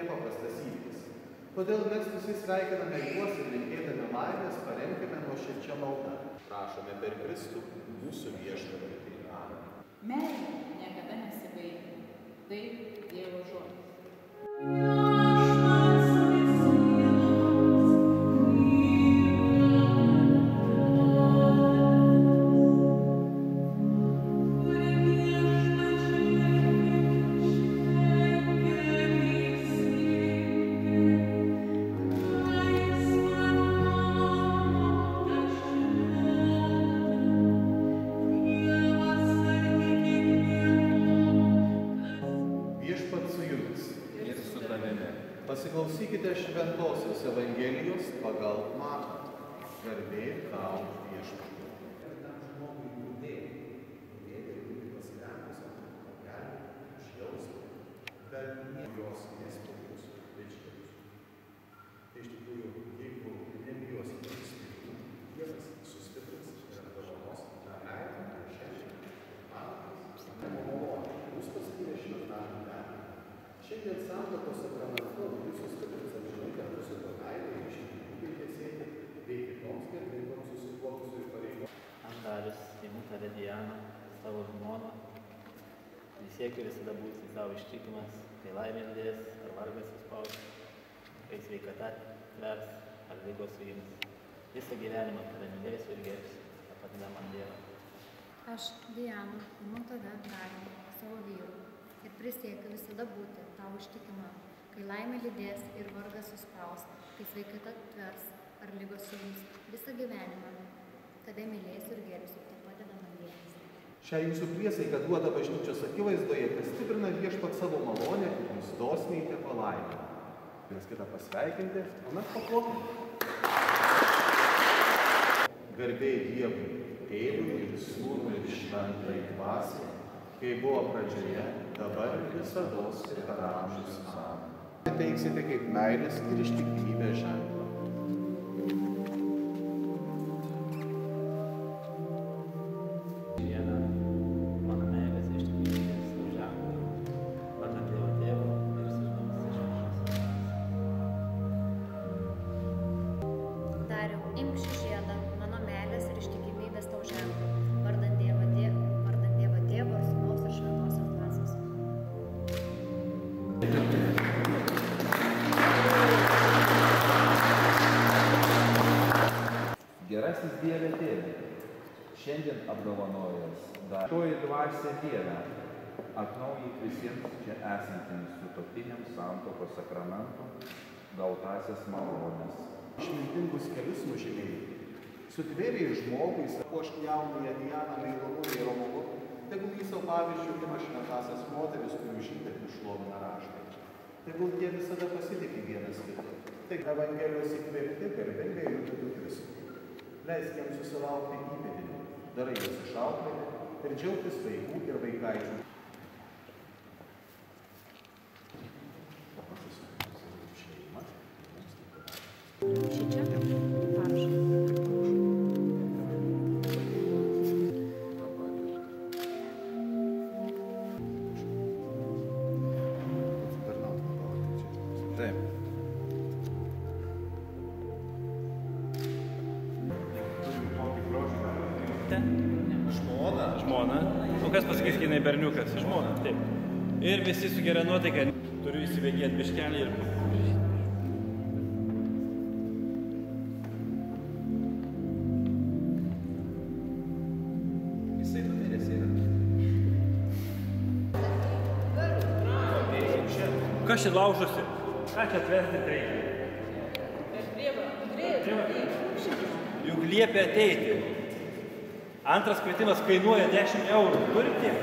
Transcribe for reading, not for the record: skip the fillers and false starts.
nepaprastas įvykis. Todėl mes visi sveikiname juos ir linkėdami laimės paremkime nuoširdžia malda. Prašome per Kristų mūsų viešpatį. Amen. Meilė niekada nesibaigia. Tai Dievo žodis. Pasiklausykite Šventosios Evangelijos pagal Matą. Garbė tau, Viešpatie. Tam žmogui rūpėti ir būti pasirengus ant kelio, išjausti, bet ne jos nespėjimus virškelius. Iš tikrųjų, jeigu nebijosite įspėjimų, Dievas sustiprins ir apdovanos tą meilę, šiandien, pamokas, nemalonę, jūs paskyrė šventajam metui. Šiandien santuokos sakramentu jūs sustiprins amžinai kartu su to meile ir ištikimybei tesėti bei kitoms garbingoms susituokusių pareigų. Antarius nutarė Dianą, savo žmoną, ir siekia visada būti tau ištikimas, kai laimė lydės ar vargas suspaus, kai sveikata tvers ar ligos suims. Visą gyvenimą tave mylėsiu ir gerbsiu, tapadama Dievą. Aš, Diana, imu tave, Darių, savo vyru, ir prisiekiu visada būti tau ištikima, kai laimė lydės ir vargas suspaus, kai sveikata tvers ar ligos suims. Visą gyvenimą tave mylėsiu ir gerbsiu, tapadama Dievas. Šią jūsų priesaiką duoda bažnyčios akivaizdoje, kas stiprina Viešpats savo malonę ir jūs dosniai te palaimina. Vienas kitą pasveikinti, o mes paklopime. Garbė Dievui, Tėvui ir Sūnui ir Šventai Dvasiai, kai buvo pradžioje, dabar ir visados ir per amžius. Amen. Teiksite kaip meilės ir ištikimybės ženklą. Viena mano meilės ir ištikimybės ženklą, vardan Dievo Tėvo ir Sūnaus ir Šventosios Dvasios. Dariau, imk šį žiedą, mano meilės ir ištikimybės tau ženklą, vardan Dievo Tėvo ir Sūnaus ir Šventosios Dvasios. Gerasis Dieve Tėve, šiandien apdovanojęs Šventoji Dvasia Dieve, atnaujink visiems čia esantiems sutuoktiniams santuokos sakramentų gautąsias malones. Išmintingus kelius nužymėjai, sutvėrė žmogui, sakošk jaunąją Dianą meilumu ir romumu, tegul jį savo pavyzdžių ima šventąsias moteris, kurių žydai šlovina raštą. Tegul jie visada pasitikė vienas kitu. Tik Evangelijos įkvėpti garbingai liudytų Kristų. Leisk jiems susilaukti įpėdinių, darai juos išauklėti ir džiaugtis vaikų ir vaikaičių. Šičia parašas. Taip. Žmona. O kas pasakys, kai jinai berniukas? Žmona, taip. Ir visi su gera nuotaika. Turiu įsibėgėti biškelį ir... Jisai numiręs yra. Kas čia laužosi? Ką čia atvesti reikia? Juk liepia ateiti. Antras kvietimas kainuoja 10 eurų. Turit tiek?